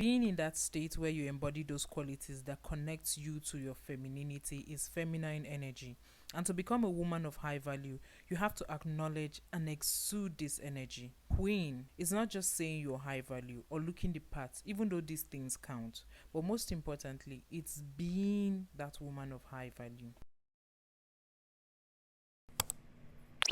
Being in that state where you embody those qualities that connects you to your femininity is feminine energy. And to become a woman of high value, you have to acknowledge and exude this energy. Queen is not just saying you're high value or looking the part, even though these things count. But most importantly, it's being that woman of high value.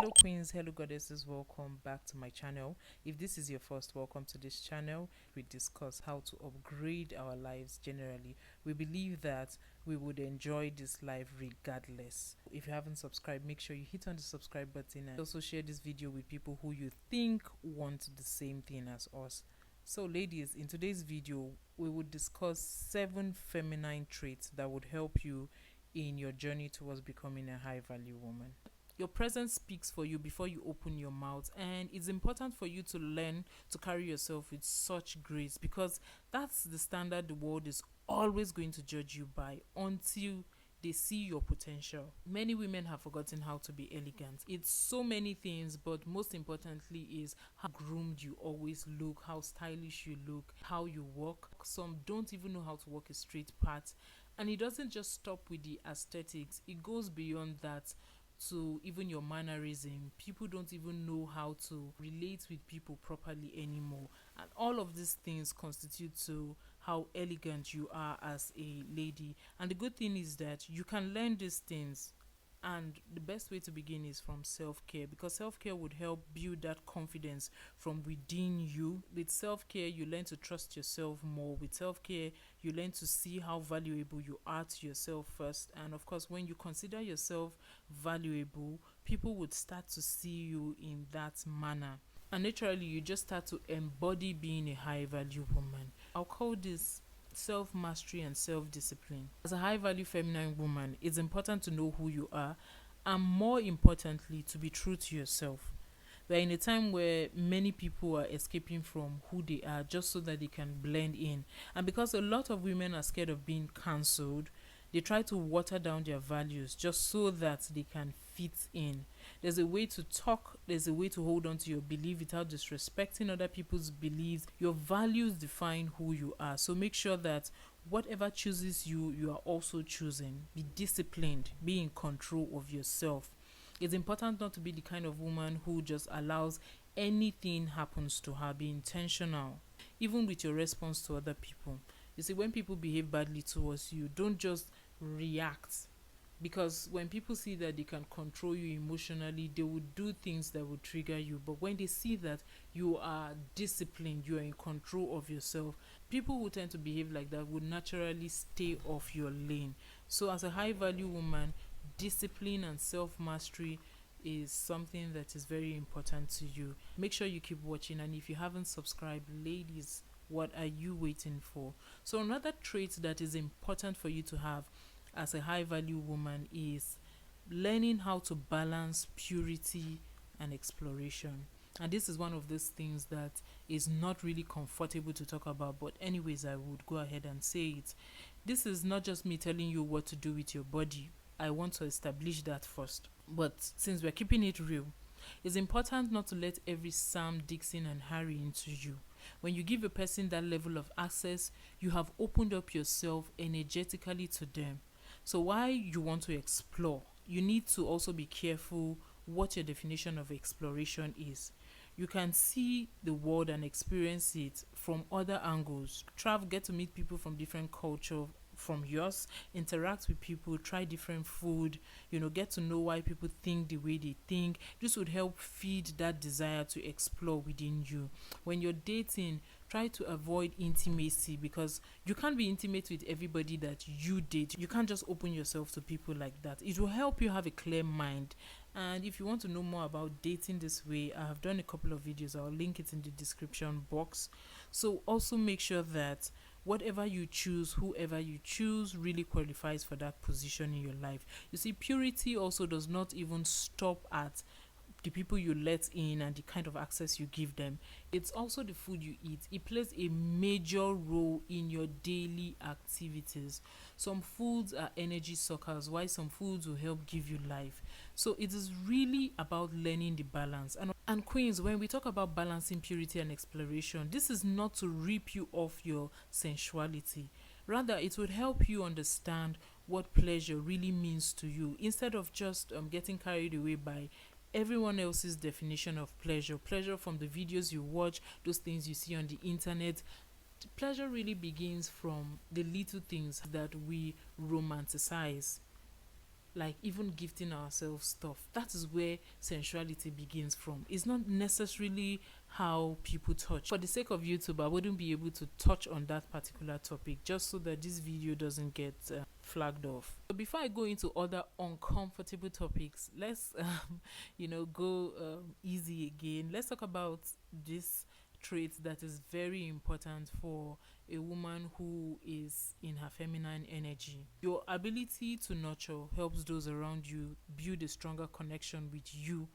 Hello queens, hello goddesses, welcome back to my channel. If this is your first welcome to this channel, we discuss how to upgrade our lives generally. We believe that we would enjoy this life regardless. If you haven't subscribed, make sure you hit on the subscribe button and also share this video with people who you think want the same thing as us. So ladies, in today's video, we will discuss 7 feminine traits that would help you in your journey towards becoming a high value woman. Your presence speaks for you before you open your mouth, and it's important for you to learn to carry yourself with such grace, because that's the standard the world is always going to judge you by until they see your potential. Many women have forgotten how to be elegant. It's so many things, but most importantly is how groomed you always look, how stylish you look, how you walk. Some don't even know how to walk a straight path, and it doesn't just stop with the aesthetics, it goes beyond that to even your mannerism. People don't even know how to relate with people properly anymore, and all of these things constitute to how elegant you are as a lady. And the good thing is that you can learn these things, and the best way to begin is from self-care, because self-care would help build that confidence from within you. With self-care, you learn to trust yourself more. With self-care, you learn to see how valuable you are to yourself first. And of course, when you consider yourself valuable, people would start to see you in that manner, and naturally you just start to embody being a high value woman. I'll call this self mastery and self discipline. As a high value feminine woman, it's important to know who you are, and more importantly, to be true to yourself. We're in a time where many people are escaping from who they are just so that they can blend in. And because a lot of women are scared of being cancelled, they try to water down their values just so that they can fit in. There's a way to talk, there's a way to hold on to your belief without disrespecting other people's beliefs. Your values define who you are. So make sure that whatever chooses you, you are also choosing. Be disciplined, be in control of yourself. It's important not to be the kind of woman who just allows anything happens to her. Be intentional, even with your response to other people. You see, when people behave badly towards you, don't just react, because when people see that they can control you emotionally, they will do things that will trigger you. But when they see that you are disciplined, you are in control of yourself, people who tend to behave like that would naturally stay off your lane. So as a high value woman, discipline and self mastery is something that is very important to you. Make sure you keep watching, and if you haven't subscribed, ladies, what are you waiting for? So another trait that is important for you to have as a high value woman is learning how to balance purity and exploration. And this is one of those things that is not really comfortable to talk about, but anyways, I would go ahead and say it. This is not just me telling you what to do with your body. I want to establish that first. But since we're keeping it real, it's important not to let every Sam, Dixon, and Harry into you. When you give a person that level of access, you have opened up yourself energetically to them. So while you want to explore, you need to also be careful what your definition of exploration is. You can see the world and experience it from other angles. Travel, get to meet people from different culture from yours, interact with people, try different food, get to know why people think the way they think. This would help feed that desire to explore within you. When you're dating, try to avoid intimacy, because you can't be intimate with everybody that you date. You can't just open yourself to people like that. It will help you have a clear mind. And if you want to know more about dating this way, I have done a couple of videos. I'll link it in the description box. So also make sure that whatever you choose, whoever you choose, really qualifies for that position in your life. You see, purity also does not even stop at the people you let in and the kind of access you give them. It's also the food you eat. It plays a major role in your daily activities. Some foods are energy suckers, while some foods will help give you life. So it is really about learning the balance. And queens, when we talk about balancing purity and exploration, this is not to rip you off your sensuality. Rather, it would help you understand what pleasure really means to you, instead of just getting carried away by everyone else's definition of pleasure. Pleasure from the videos you watch, those things you see on the internet. Pleasure really begins from the little things that we romanticize, like even gifting ourselves stuff. That is where sensuality begins from. It's not necessarily how people touch. For the sake of YouTube, I wouldn't be able to touch on that particular topic, just so that this video doesn't get flagged off. So before I go into other uncomfortable topics, let's go easy again. Let's talk about this trait that is very important for a woman who is in her feminine energy. Your ability to nurture helps those around you build a stronger connection with you,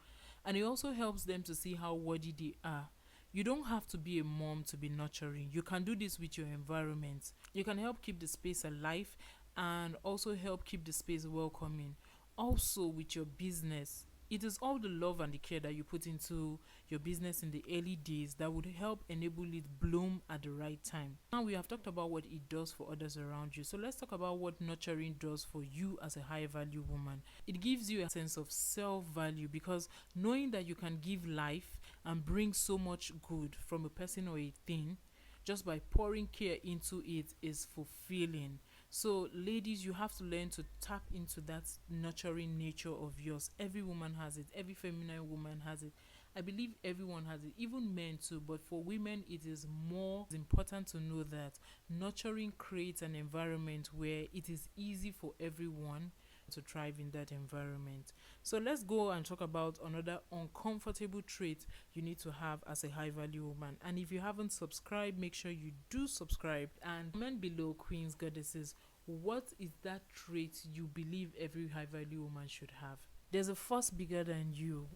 and it also helps them to see how worthy they are. You don't have to be a mom to be nurturing. You can do this with your environment. You can help keep the space alive and also help keep the space welcoming. Also, with your business, it is all the love and the care that you put into your business in the early days that would help enable it bloom at the right time. Now we have talked about what it does for others around you. So let's talk about what nurturing does for you as a high value woman. It gives you a sense of self-value, because knowing that you can give life and bring so much good from a person or a thing just by pouring care into it is fulfilling. So, ladies, you have to learn to tap into that nurturing nature of yours. Every woman has it. Every feminine woman has it. I believe everyone has it, even men too. But for women, it is more important to know that nurturing creates an environment where it is easy for everyone to thrive in that environment. So let's go and talk about another uncomfortable trait you need to have as a high value woman. And if you haven't subscribed, make sure you do subscribe and comment below, queens, goddesses, what is that trait you believe every high value woman should have? There's a force bigger than you.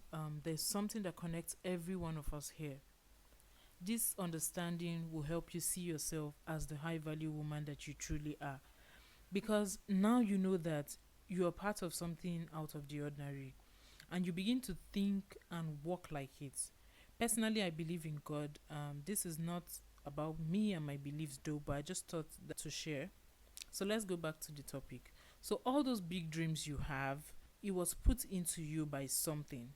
There's something that connects every one of us here. This understanding will help you see yourself as the high value woman that you truly are, because now you know that you are part of something out of the ordinary, and you begin to think and walk like it. Personally, I believe in God. This is not about me and my beliefs though, but I just thought that to share. So let's go back to the topic. So all those big dreams you have, it was put into you by something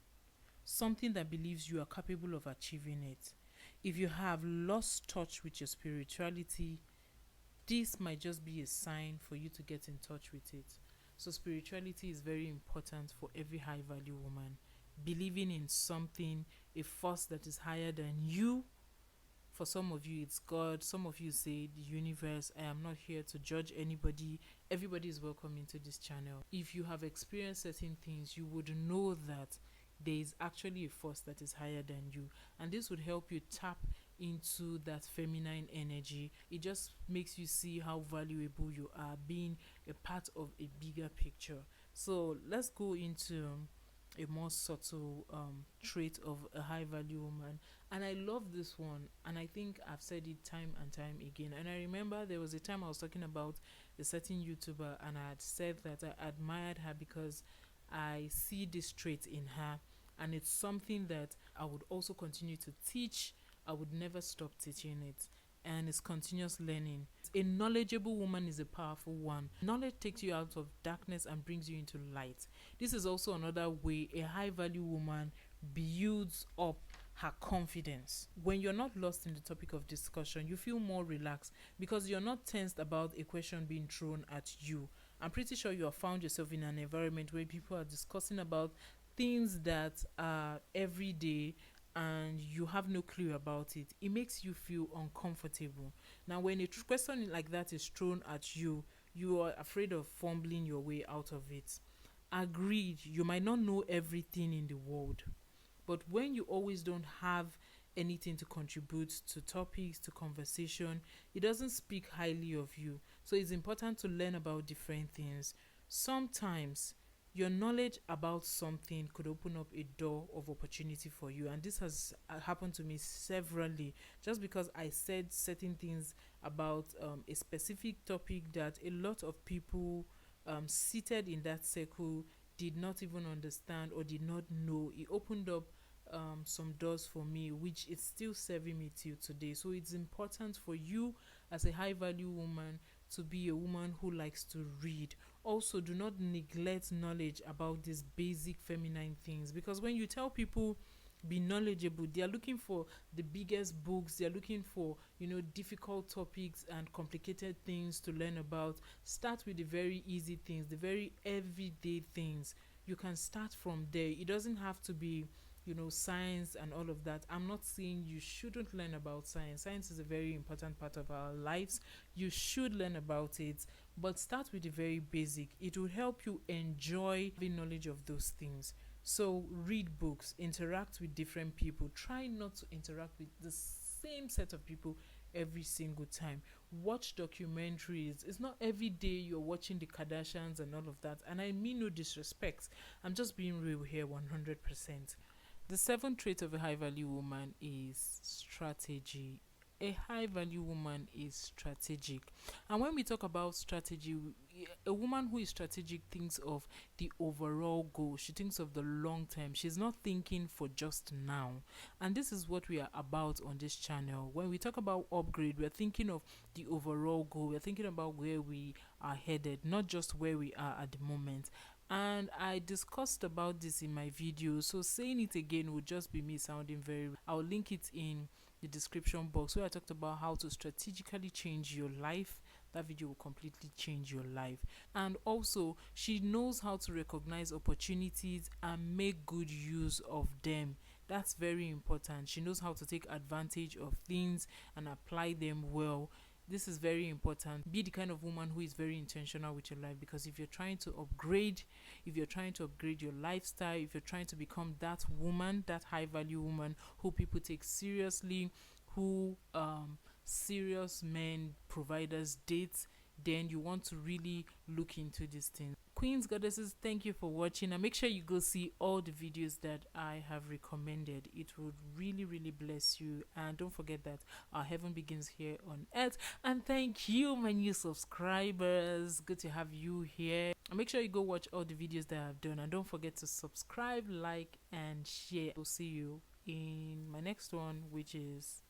that believes you are capable of achieving it. If you have lost touch with your spirituality, this might just be a sign for you to get in touch with it. So spirituality is very important for every high value woman. Believing in something, a force that is higher than you. For some of you, it's God. Some of you say the universe. I am not here to judge anybody. Everybody is welcome into this channel. If you have experienced certain things, you would know that there is actually a force that is higher than you. And this would help you tap into that feminine energy. It just makes you see how valuable you are, being a part of a bigger picture. So let's go into a more subtle trait of a high value woman. And I love this one, and I think I've said it time and time again. And I remember there was a time I was talking about a certain YouTuber, and I had said that I admired her because I see this trait in her, and it's something that I would also continue to teach. I would never stop teaching it, and it's continuous learning. A knowledgeable woman is a powerful one. Knowledge takes you out of darkness and brings you into light. This is also another way a high value woman builds up her confidence. When you're not lost in the topic of discussion, you feel more relaxed because you're not tensed about a question being thrown at you. I'm pretty sure you have found yourself in an environment where people are discussing about things that are everyday and you have no clue about it. It makes you feel uncomfortable. Now, when a question like that is thrown at you, you are afraid of fumbling your way out of it. Agreed, you might not know everything in the world, but when you always don't have anything to contribute to topics, to conversation, it doesn't speak highly of you. So it's important to learn about different things. Sometimes your knowledge about something could open up a door of opportunity for you, and this has happened to me severally. Just because I said certain things about a specific topic that a lot of people seated in that circle did not even understand or did not know, it opened up some doors for me, which is still serving me till today. So it's important for you as a high value woman to be a woman who likes to read. Also, do not neglect knowledge about these basic feminine things, because when you tell people be knowledgeable, they are looking for the biggest books, they are looking for, difficult topics and complicated things to learn about. Start with the very easy things, the very everyday things. You can start from there. It doesn't have to be science and all of that. I'm not saying you shouldn't learn about science. Science is a very important part of our lives. You should learn about it, but start with the very basic. It will help you enjoy having knowledge of those things. So read books, interact with different people. Try not to interact with the same set of people every single time. Watch documentaries. It's not every day you're watching the Kardashians and all of that. And I mean no disrespect. I'm just being real here 100%. The seventh trait of a high value woman is strategy. A high value woman is strategic. And when we talk about strategy, a woman who is strategic thinks of the overall goal. She thinks of the long term. She's not thinking for just now. And this is what we are about on this channel. When we talk about upgrade, we're thinking of the overall goal. We're thinking about where we are headed, not just where we are at the moment. And I discussed about this in my video, so saying it again would just be me sounding very. I'll link it in the description box where I talked about how to strategically change your life. That video will completely change your life. And also, she knows how to recognize opportunities and make good use of them. That's very important. She knows how to take advantage of things and apply them well. This is very important. Be the kind of woman who is very intentional with your life, because if you're trying to upgrade, if you're trying to upgrade your lifestyle, if you're trying to become that woman, that high value woman who people take seriously, who serious men, providers date, then you want to really look into these things. Queens, goddesses, thank you for watching, and make sure you go see all the videos that I have recommended. It would really, really bless you. And don't forget that our heaven begins here on earth. And thank you, my new subscribers. Good to have you here. And make sure you go watch all the videos that I've done, and don't forget to subscribe, like, and share. I'll see you in my next one, which is